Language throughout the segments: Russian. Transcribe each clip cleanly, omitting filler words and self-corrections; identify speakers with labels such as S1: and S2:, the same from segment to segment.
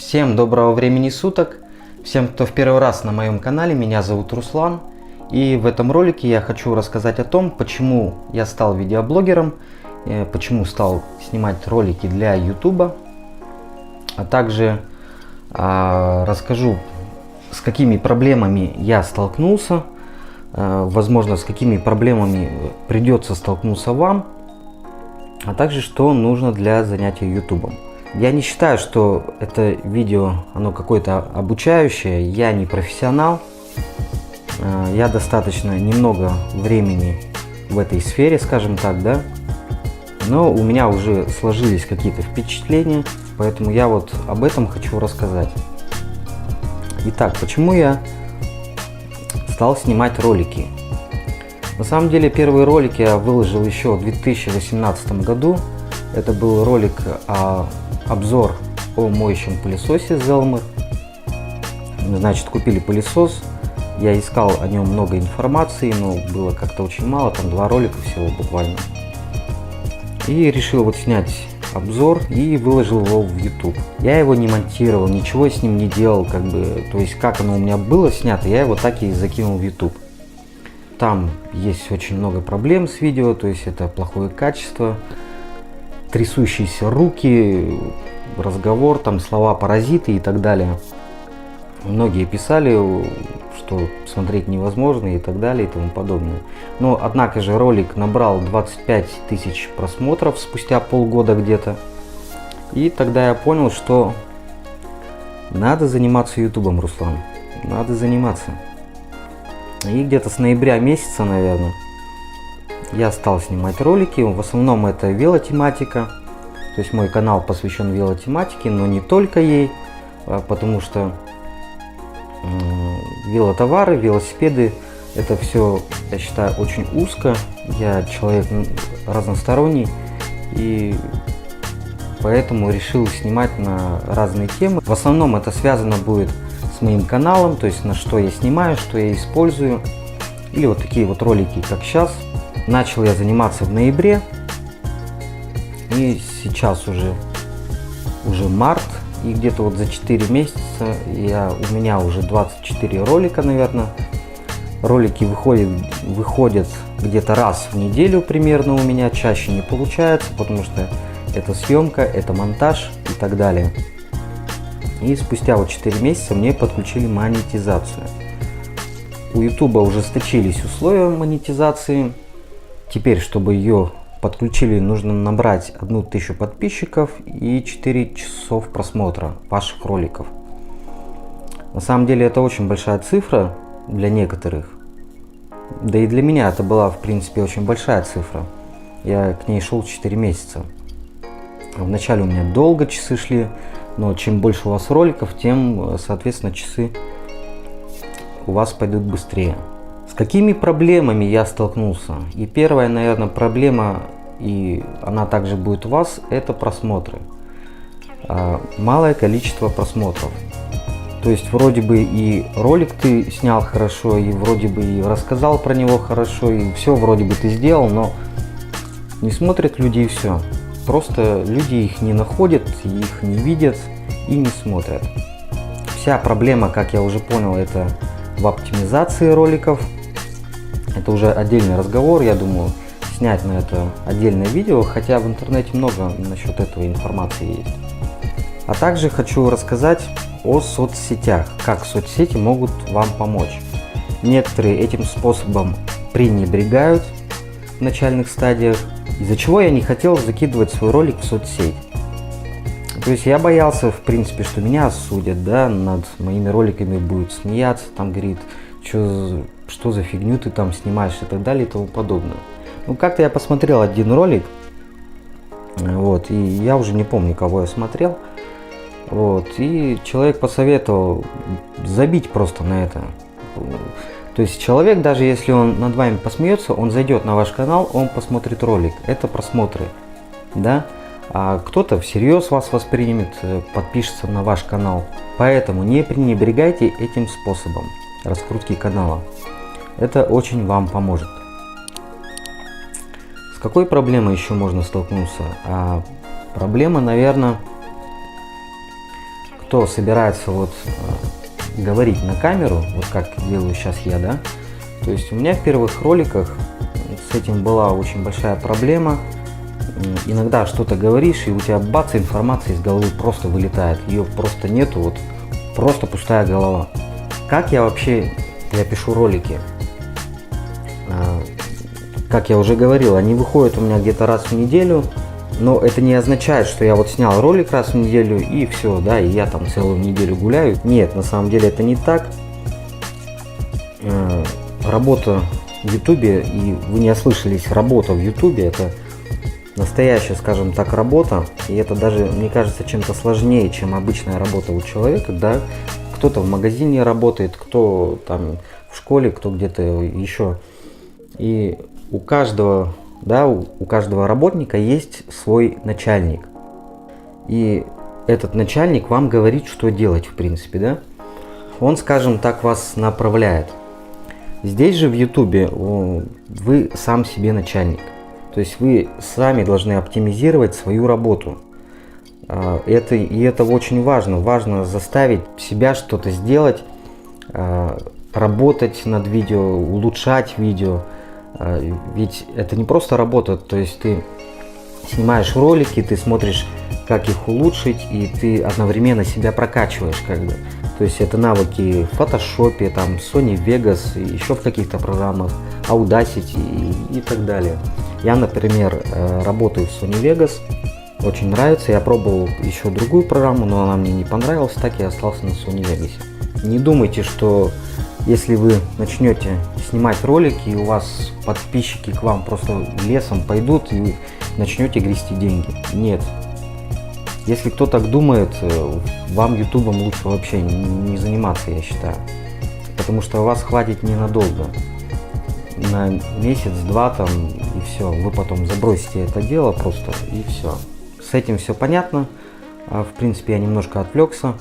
S1: Всем доброго времени суток, всем, кто в первый раз на моем канале, меня зовут Руслан. И в этом ролике я хочу рассказать о том, почему я стал видеоблогером, почему стал снимать ролики для YouTube, а также расскажу, с какими проблемами я столкнулся, возможно, с какими проблемами придется столкнуться вам, а также что нужно для занятия YouTube. Я не считаю, что это видео, оно какое-то обучающее, я не профессионал, я достаточно немного времени в этой сфере, скажем так, да, но у меня уже сложились какие-то впечатления, поэтому я вот об этом хочу рассказать. Итак, почему я стал снимать ролики? На самом деле, первый ролик я выложил еще в 2018 году, это был ролик обзор о моющем пылесосе Zelmer. Значит, купили пылесос, я искал о нем много информации, но было как-то очень мало, там 2 ролика всего буквально. И решил вот снять обзор и выложил его в YouTube. Я его не монтировал, ничего с ним не делал, как бы, то есть как оно у меня было снято, я его так и закинул в YouTube. Там есть очень много проблем с видео, то есть это плохое качество, трясущиеся руки, разговор, там слова паразиты и так далее. Многие писали, что смотреть невозможно и так далее и тому подобное. Но однако же ролик набрал 25 тысяч просмотров спустя полгода где-то. И тогда я понял, что надо заниматься ютубом, Руслан. Надо заниматься. И где-то с ноября месяца, наверное, я стал снимать ролики. В основном это велотематика. То есть мой канал посвящен велотематике, но не только ей, потому что велотовары, велосипеды, это все, я считаю, очень узко. Я человек разносторонний, и поэтому решил снимать на разные темы. В основном это связано будет с моим каналом, то есть на что я снимаю, что я использую. Или вот такие вот ролики, как сейчас. Начал я заниматься в ноябре, и сейчас уже март, и где-то вот за 4 месяца у меня уже 24 ролика, наверное. Ролики выходят где-то раз в неделю примерно у меня, чаще не получается, потому что это съемка, это монтаж и так далее. И спустя вот 4 месяца мне подключили монетизацию. У YouTube ужесточились условия монетизации. Теперь, чтобы ее подключили, нужно набрать 1000 подписчиков и 4 часов просмотра ваших роликов. На самом деле это очень большая цифра для некоторых. Да и для меня это была, в принципе, очень большая цифра. Я к ней шел 4 месяца. Вначале у меня долго часы шли, но чем больше у вас роликов, тем, соответственно, часы у вас пойдут быстрее. С какими проблемами я столкнулся? И первая, наверное, проблема, и она также будет у вас, это просмотры. Малое количество просмотров. То есть вроде бы и ролик ты снял хорошо, и вроде бы и рассказал про него хорошо, и все вроде бы ты сделал, но не смотрят люди и все. Просто люди их не находят, их не видят и не смотрят. Вся проблема, как я уже понял, это в оптимизации роликов. Это уже отдельный разговор, я думаю, снять на это отдельное видео, хотя в интернете много насчет этого информации есть. А также хочу рассказать о соцсетях, как соцсети могут вам помочь. Некоторые этим способом пренебрегают в начальных стадиях, из-за чего я не хотел закидывать свой ролик в соцсеть. То есть я боялся, в принципе, что меня осудят, да, над моими роликами будут смеяться, там говорит, что за фигню ты там снимаешь и так далее и тому подобное. Ну, как-то я посмотрел один ролик, вот, и я уже не помню, кого я смотрел, вот, и человек посоветовал забить просто на это. То есть человек, даже если он над вами посмеется, он зайдет на ваш канал, он посмотрит ролик, это просмотры, да, а кто-то всерьез вас воспримет, подпишется на ваш канал, поэтому не пренебрегайте этим способом раскрутки канала. Это очень вам поможет. С какой проблемой еще можно столкнуться? Проблема, наверное, кто собирается вот говорить на камеру, вот как делаю сейчас я, да, то есть у меня в первых роликах с этим была очень большая проблема. Иногда что-то говоришь, и у тебя бац, информация из головы просто вылетает, ее просто нету, вот просто пустая голова. Как я пишу ролики? Как я уже говорил, они выходят у меня где-то раз в неделю, но это не означает, что я вот снял ролик раз в неделю и все, да, и я там целую неделю гуляю. Нет, на самом деле это не так. Работа в Ютубе, и вы не ослышались, работа в Ютубе — это настоящая, скажем так, работа, и это даже, мне кажется, чем-то сложнее, чем обычная работа у человека, да. Кто-то в магазине работает, кто там в школе, кто где-то еще. И у каждого работника есть свой начальник. И этот начальник вам говорит, что делать, в принципе, да. Он, скажем так, вас направляет. Здесь же в Ютубе вы сам себе начальник. То есть вы сами должны оптимизировать свою работу. Это очень важно. Важно заставить себя что-то сделать, работать над видео, улучшать видео. Ведь это не просто работа, то есть ты снимаешь ролики, ты смотришь, как их улучшить, и ты одновременно себя прокачиваешь, как бы. То есть это навыки в Photoshop, там, Sony Vegas, еще в каких-то программах, Audacity и так далее. Я, например, работаю в Sony Vegas, очень нравится. Я пробовал еще другую программу, но она мне не понравилась, так я остался на Sony Vegas. Не думайте, что если вы начнете снимать ролики, и у вас подписчики к вам просто лесом пойдут, и вы начнете грести деньги. Нет. Если кто так думает, вам ютубом лучше вообще не заниматься, я считаю. Потому что вас хватит ненадолго. На месяц-два там, и все. Вы потом забросите это дело просто, и все. С этим все понятно. В принципе, я немножко отвлекся.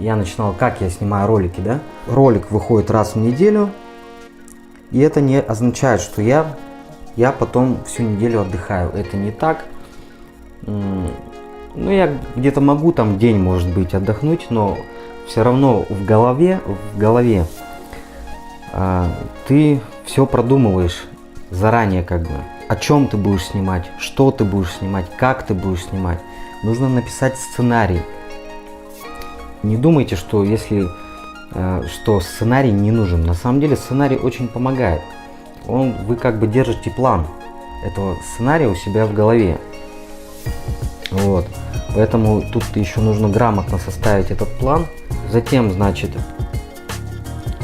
S1: Я начинал, как я снимаю ролики, да? Ролик выходит раз в неделю, и это не означает, что я потом всю неделю отдыхаю. Это не так. Ну, я где-то могу там день, может быть, отдохнуть, но все равно в голове ты все продумываешь заранее, как бы. О чем ты будешь снимать, что ты будешь снимать, как ты будешь снимать. Нужно написать сценарий. Не думайте, что что сценарий не нужен. На самом деле сценарий очень помогает. Вы как бы держите план этого сценария у себя в голове. Вот. Поэтому тут еще нужно грамотно составить этот план. Затем, значит,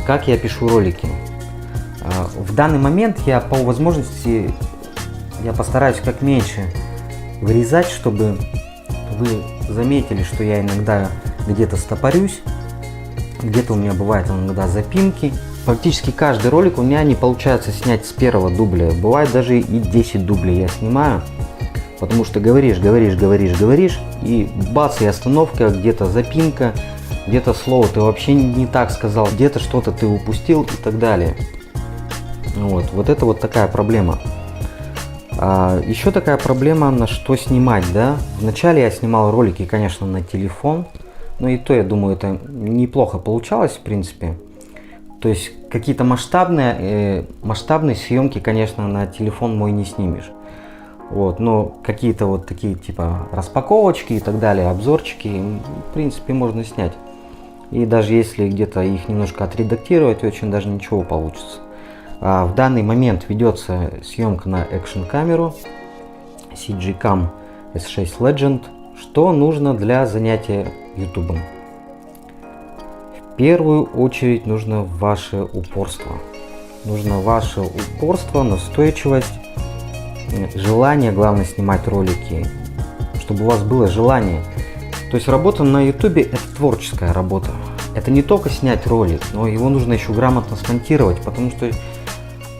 S1: как я пишу ролики. В данный момент я по возможности постараюсь как меньше вырезать, чтобы вы заметили, что я иногда где-то стопорюсь, где-то у меня бывает иногда запинки. Практически каждый ролик у меня не получается снять с первого дубля. Бывает даже и 10 дублей я снимаю, потому что говоришь, и бац, и остановка, где-то запинка, где-то слово ты вообще не так сказал, где-то что-то ты упустил и так далее. Вот это вот такая проблема. Еще такая проблема, на что снимать, да. Вначале я снимал ролики, конечно, на телефон, но и то, я думаю, это неплохо получалось, в принципе. То есть какие-то масштабные съемки, конечно, на телефон мой не снимешь. Вот, но какие-то вот такие типа распаковочки и так далее, обзорчики, в принципе, можно снять. И даже если где-то их немножко отредактировать, очень даже ничего получится. В данный момент ведется съемка на экшн-камеру CG-Cam S6 Legend. Что нужно для занятия ютубом? В первую очередь нужно ваше упорство. Нужно ваше упорство, настойчивость, желание, главное, снимать ролики, чтобы у вас было желание. То есть работа на ютубе — это творческая работа. Это не только снять ролик, но его нужно еще грамотно смонтировать, потому что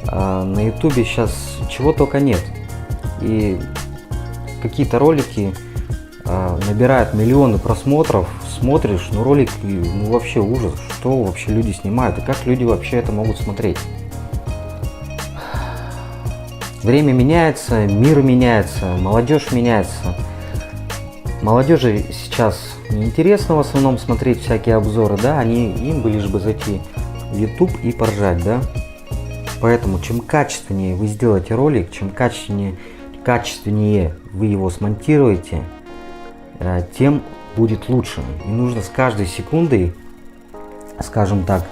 S1: на ютубе сейчас чего только нет. И какие-то ролики набирают миллионы просмотров, смотришь, ну ролик, ну вообще ужас, что вообще люди снимают и как люди вообще это могут смотреть. Время меняется, мир меняется, молодежь меняется. Молодежи сейчас неинтересно в основном смотреть всякие обзоры, да, им бы лишь бы зайти в YouTube и поржать, да. Поэтому чем качественнее вы сделаете ролик, чем качественнее вы его смонтируете, тем будет лучше. И нужно с каждой секундой, скажем так,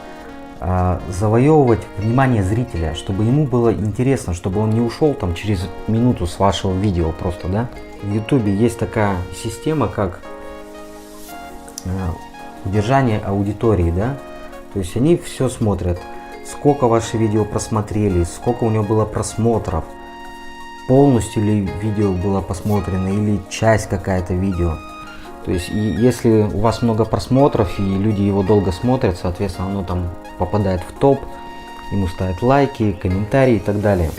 S1: завоевывать внимание зрителя, чтобы ему было интересно, чтобы он не ушел там через минуту с вашего видео просто, да. В YouTube есть такая система, как удержание аудитории, да. То есть они все смотрят, сколько ваши видео просмотрели, сколько у него было просмотров, полностью ли видео было посмотрено или часть какая-то видео. То есть, если у вас много просмотров и люди его долго смотрят, соответственно, оно там попадает в топ, ему ставят лайки, комментарии и так далее.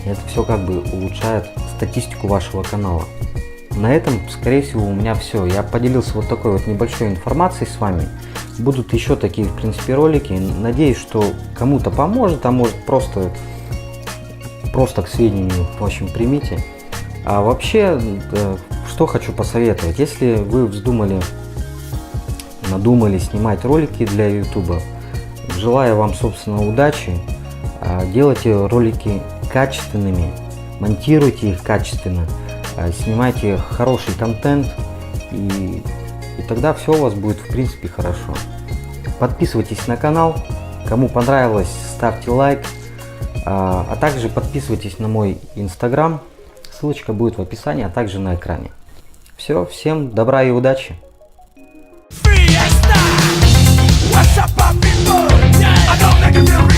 S1: И это все как бы улучшает статистику вашего канала. На этом, скорее всего, у меня все. Я поделился вот такой вот небольшой информацией с вами. Будут еще такие, в принципе, ролики. Надеюсь, что кому-то поможет, а может просто к сведению, в общем, примите. А вообще, что хочу посоветовать, если вы надумали снимать ролики для YouTube, желаю вам, собственно, удачи, делайте ролики качественными, монтируйте их качественно, снимайте хороший контент, и тогда все у вас будет, в принципе, хорошо. Подписывайтесь на канал, кому понравилось, ставьте лайк, а также подписывайтесь на мой Instagram. Ссылочка будет в описании, а также на экране. Все, всем добра и удачи!
S2: What's up, people? I don't like it.